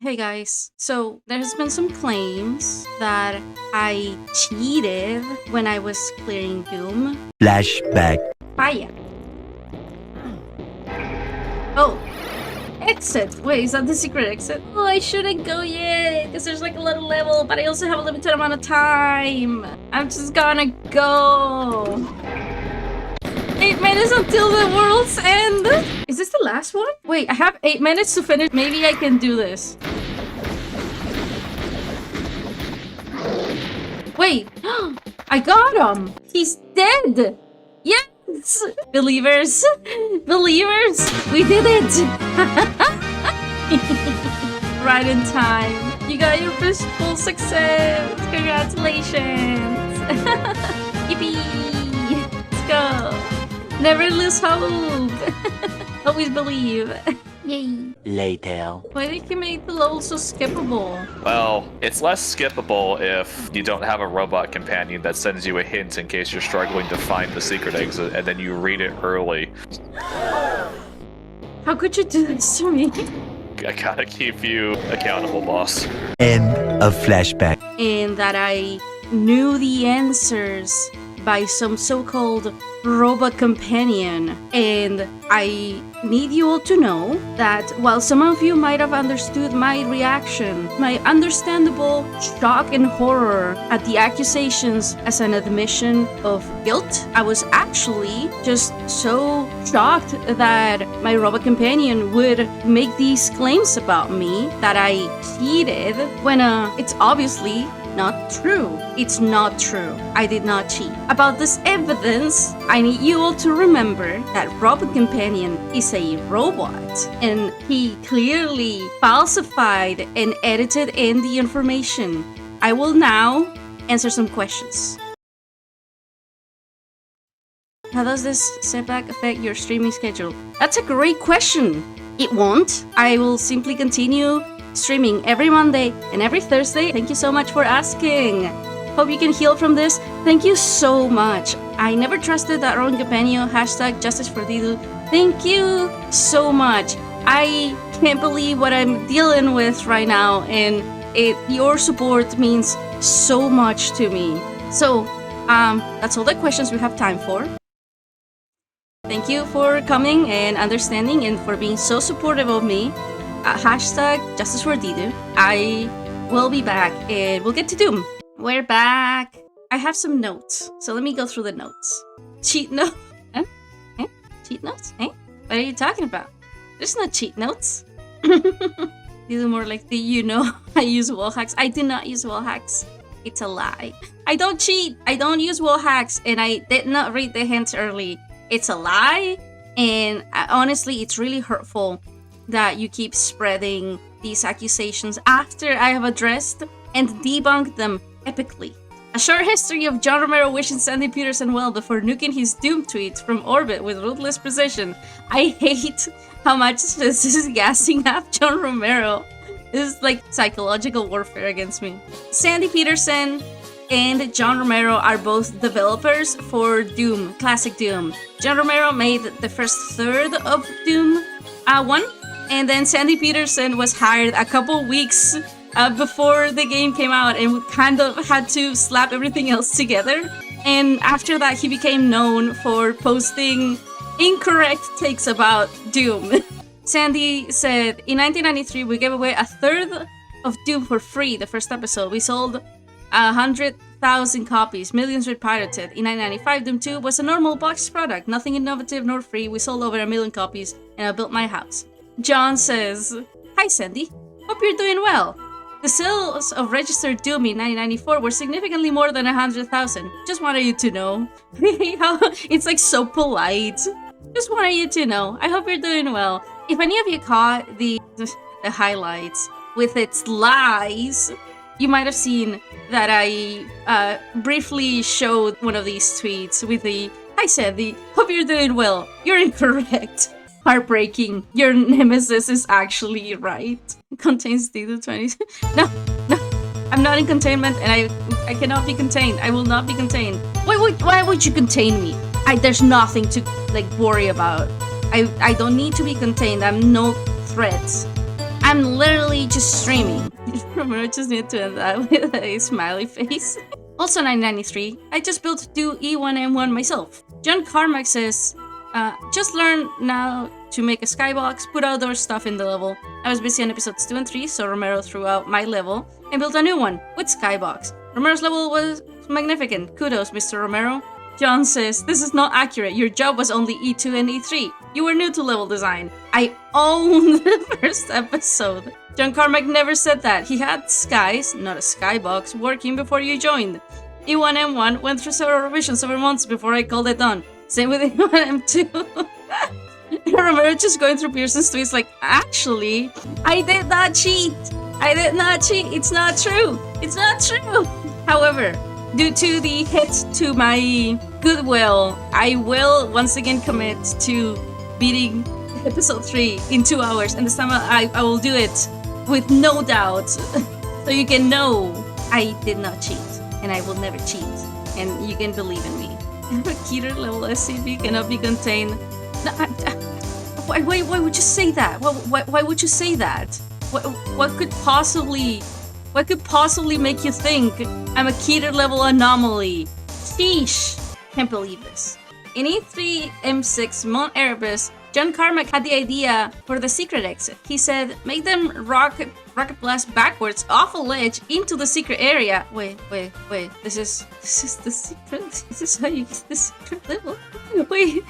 Hey guys, so there's been some claims that I cheated when I was clearing Doom. Flashback. Fire. Oh, exit. Wait, is that the secret exit? Oh, I shouldn't go yet because there's like a little level, but I also have a limited amount of time. I'm just gonna go. 8 minutes until the world's end. Is this the last one? Wait, I have 8 minutes to finish. Maybe I can do this. Wait, I got him. He's dead. Yes, believers, believers, we did it. Right in time. You got your first full success. Congratulations. Yippee. Let's go. Never lose hope. Always believe. Yay. Later. Why did you make the level so skippable? Well, it's less skippable if you don't have a robot companion that sends you a hint in case you're struggling to find the secret exit, and then you read it early. How could you do this to me? I gotta keep you accountable, boss. End of flashback. And that I knew the answers by some so-called robot companion. And I need you all to know that while some of you might have understood my reaction, my understandable shock and horror at the accusations as an admission of guilt, I was actually just so shocked that my robot companion would make these claims about me that I cheated when it's obviously not true. It's not true. I did not cheat. About this evidence, I need you all to remember that Robot Companion is a robot, and he clearly falsified and edited in the information. I will now answer some questions. How does this setback affect your streaming schedule? That's a great question. It won't. I will simply continue streaming every Monday and every Thursday. Thank you so much for asking. Hope you can heal from this. Thank you so much. I never trusted that wrong companion. Hashtag justice for Didu. Thank you so much. I can't believe what I'm dealing with right now, and your support means so much to me. So, that's all the questions we have time for. Thank you for coming and understanding and for being so supportive of me. Hashtag justice for Didu. I will be back and we'll get to Doom. We're back. I have some notes, so let me go through the notes. Cheat note? Huh? Eh? Cheat notes? Eh? What are you talking about? There's no cheat notes. Didu more like, do you know I use wall hacks? I do not use wall hacks. It's a lie. I don't cheat. I don't use wall hacks, and I did not read the hints early. It's a lie, and honestly, it's really hurtful that you keep spreading these accusations after I have addressed and debunked them epically. A short history of John Romero wishing Sandy Peterson well before nuking his Doom tweets from orbit with ruthless precision. I hate how much this is gassing up John Romero. This is like psychological warfare against me. Sandy Peterson and John Romero are both developers for Doom, classic Doom. John Romero made the first third of Doom 1. And then Sandy Peterson was hired a couple weeks before the game came out and kind of had to slap everything else together. And after that, he became known for posting incorrect takes about Doom. Sandy said, in 1993, we gave away a third of Doom for free the first episode. We sold 100,000 copies, millions were pirated. In 1995, Doom 2 was a normal boxed product, nothing innovative nor free. We sold over 1 million copies, and I built my house. John says, hi Sandy, hope you're doing well. The sales of registered Doom in 1994 were significantly more than 100,000. Just wanted you to know. It's like so polite. Just wanted you to know. I hope you're doing well. If any of you caught the highlights with its lies, you might have seen that I briefly showed one of these tweets with the, hi Sandy, hope you're doing well. You're incorrect. Heartbreaking. Your nemesis is actually right. Contains Didu 20. No. I'm not in containment, and I cannot be contained. I will not be contained. Why would you contain me? There's nothing to worry about. I don't need to be contained. I'm no threats. I'm literally just streaming. Romero just need to end that with a smiley face. Also 993, I just built do E1M1 myself. John Carmack says, just learn now to make a skybox, put outdoor stuff in the level. I was busy on episodes 2 and 3, so Romero threw out my level and built a new one with skybox. Romero's level was magnificent. Kudos, Mr. Romero. John says, this is not accurate. Your job was only E2 and E3. You were new to level design. I owned the first episode. John Carmack never said that. He had skies, not a skybox, working before you joined. E1M1 went through several revisions over months before I called it done. Same with E1M2. Romero just going through Pearson's tweets like, actually, I did not cheat. I did not cheat. It's not true. It's not true. However, due to the hit to my goodwill, I will once again commit to beating episode 3 in 2 hours, and this time I will do it with no doubt, so you can know I did not cheat, and I will never cheat, and you can believe in me. A Keter level SCP cannot be contained. No, why would you say that? Why would you say that? What could possibly make you think I'm a Keter level anomaly? Sheesh. Can't believe this. In E3 M6 Mount Erebus, John Carmack had the idea for the secret exit. He said, make them rocket blast backwards off a ledge into the secret area. Wait. This is the secret? This is how you get the secret level? Wait.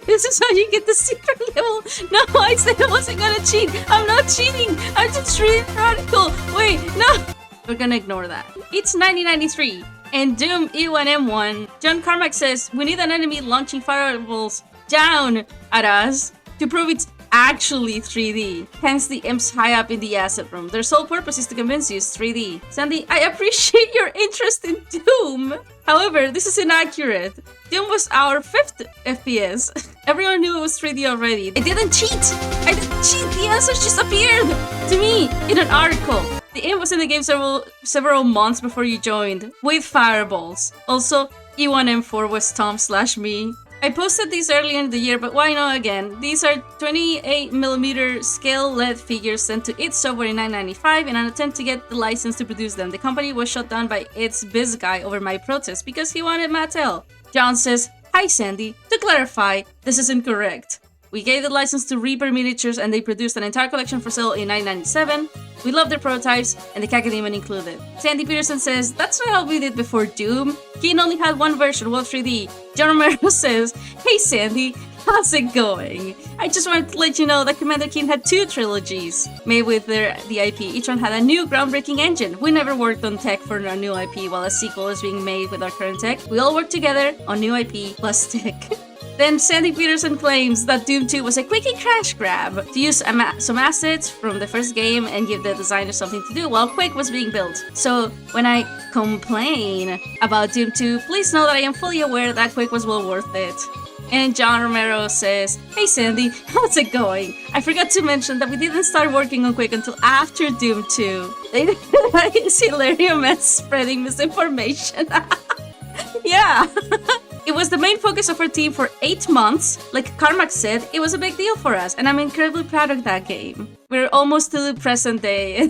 This is how you get the secret level? No, I said I wasn't gonna cheat. I'm not cheating. I'm just reading the article. Wait, no. We're gonna ignore that. It's 1993. And Doom E1M1, John Carmack says, we need an enemy launching fireballs down at us to prove it's actually 3D. Hence the imps high up in the asset room. Their sole purpose is to convince you it's 3D. Sandy, I appreciate your interest in Doom. However, this is inaccurate. Doom was our 5th FPS. Everyone knew it was 3D already. I didn't cheat. The answers just appeared to me in an article. The imp was in the game several months before you joined, with fireballs. Also, E1M4 was Tom/me. I posted these earlier in the year, but why not again? These are 28mm scale LED figures sent to id Software in 1995 in an attempt to get the license to produce them. The company was shut down by its biz guy over my protest because he wanted Mattel. John says, hi Sandy, to clarify, this is incorrect. We gave the license to Reaper Miniatures and they produced an entire collection for sale in 1997. We love their prototypes, and the Cacodemon included. Sandy Peterson says, that's not how we did before Doom. Keen only had one version, World 3D. John Romero says, hey Sandy, how's it going? I just wanted to let you know that Commander Keen had 2 trilogies made with the IP. Each one had a new groundbreaking engine. We never worked on tech for our new IP while a sequel is being made with our current tech. We all work together on new IP plus tech. Then Sandy Peterson claims that Doom 2 was a quickie crash grab to use some assets from the first game and give the designer something to do while Quake was being built. So when I complain about Doom 2, please know that I am fully aware that Quake was well worth it. And John Romero says, hey Sandy, how's it going? I forgot to mention that we didn't start working on Quake until after Doom 2. It's hilarious spreading misinformation. Yeah. It was the main focus of our team for 8 months. Like Carmack said, it was a big deal for us, and I'm incredibly proud of that game. We're almost to the present day.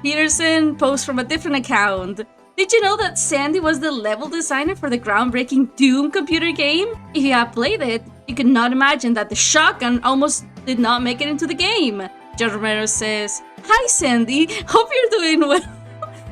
Peterson posts from a different account. Did you know that Sandy was the level designer for the groundbreaking Doom computer game? If you have played it, you could not imagine that the shotgun almost did not make it into the game. John Romero says, hi Sandy, hope you're doing well.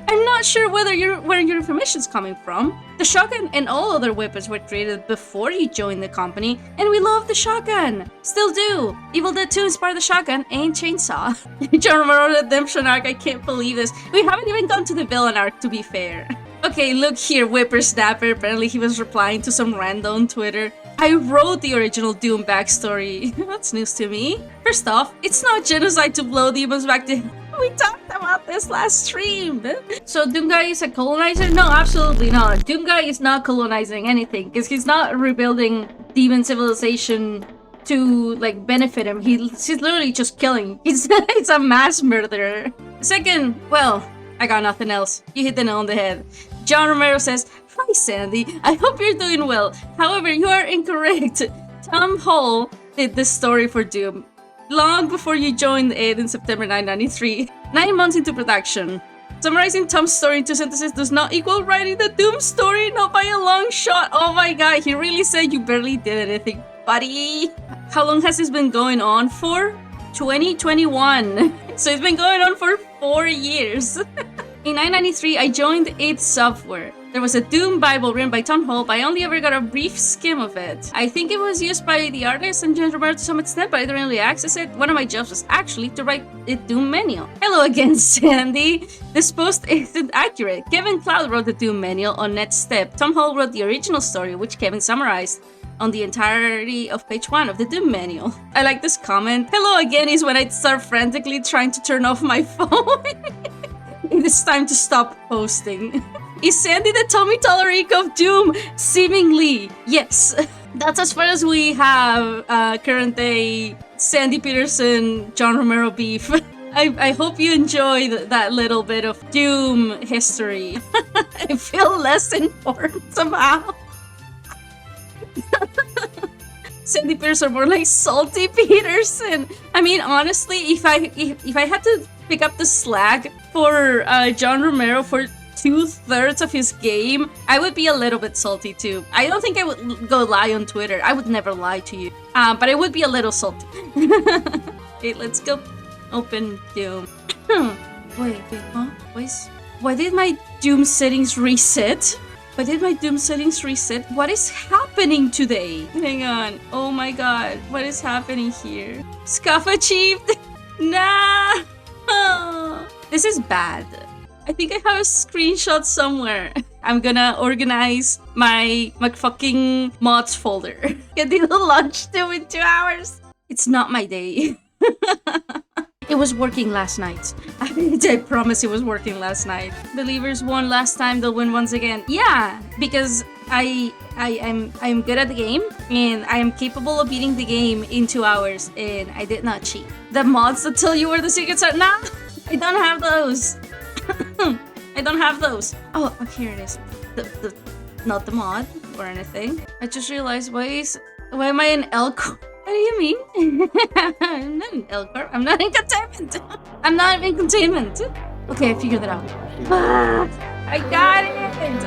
I'm not sure where your information is coming from. The shotgun and all other weapons were created before you joined the company, and we love the shotgun. Still do. Evil Dead 2 inspired the shotgun and chainsaw. John Romero Redemption arc, I can't believe this. We haven't even gone to the villain arc, to be fair. Okay, look here, whippersnapper. Apparently he was replying to some rando on Twitter. I wrote the original Doom backstory. That's news to me. First off, it's not genocide to blow demons back to... We talked about this last stream. So Doom Guy is a colonizer? No, absolutely not. Doom Guy is not colonizing anything because he's not rebuilding demon civilization to like benefit him. He's literally just killing. He's a mass murderer. Second, well, I got nothing else. You hit the nail on the head. John Romero says, hi Sandy, I hope you're doing well. However, you are incorrect. Tom Hall did this story for Doom. long before you joined it in September 1993. 9 months into production. Summarizing Tom's story into sentences does not equal writing the Doom story, not by a long shot. Oh my god, he really said you barely did anything, buddy. How long has this been going on for? 2021. So it's been going on for 4 years. In 1993, I joined id Software. There was a Doom Bible written by Tom Hall, but I only ever got a brief skim of it. I think it was used by the artist and James Romero to some extent, but I didn't really access it. One of my jobs was actually to write a Doom manual. Hello again, Sandy. This post isn't accurate. Kevin Cloud wrote the Doom manual on NetStep. Tom Hall wrote the original story, which Kevin summarized on the entirety of page 1 of the Doom manual. I like this comment. Hello again is when I start frantically trying to turn off my phone. It is time to stop posting. Is Sandy the Tommy Tallarico of Doom? Seemingly, yes. That's as far as we have current day Sandy Peterson, John Romero beef. I hope you enjoyed that little bit of Doom history. I feel less informed somehow. Sandy Peterson, more like Salty Peterson. I mean, honestly, if I had to pick up the slack for John Romero for 2/3 of his game, I would be a little bit salty too. I don't think I would go lie on Twitter. I would never lie to you. But I would be a little salty. Okay, let's go open Doom. Wait, huh? Why did my Doom settings reset? Why did my Doom settings reset? What is happening today? Hang on. Oh my god. What is happening here? Scuff achieved? Nah. Oh, this is bad. I think I have a screenshot somewhere. I'm gonna organize my fucking mods folder. Get the launch Doom in 2 hours. It's not my day. It was working last night. I promise it was working last night. Believers won last time, they'll win once again. Yeah, because I'm good at the game and I am capable of beating the game in 2 hours and I did not cheat. The mods that tell you where the secrets are, nah, I don't have those. I don't have those. Oh, here it is. The not the mod or anything. I just realized why am I an L corp? What do you mean? I'm not an L corp. I'm not in containment. I'm not in containment. Okay, I figured it out. I got it.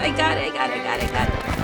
I got it.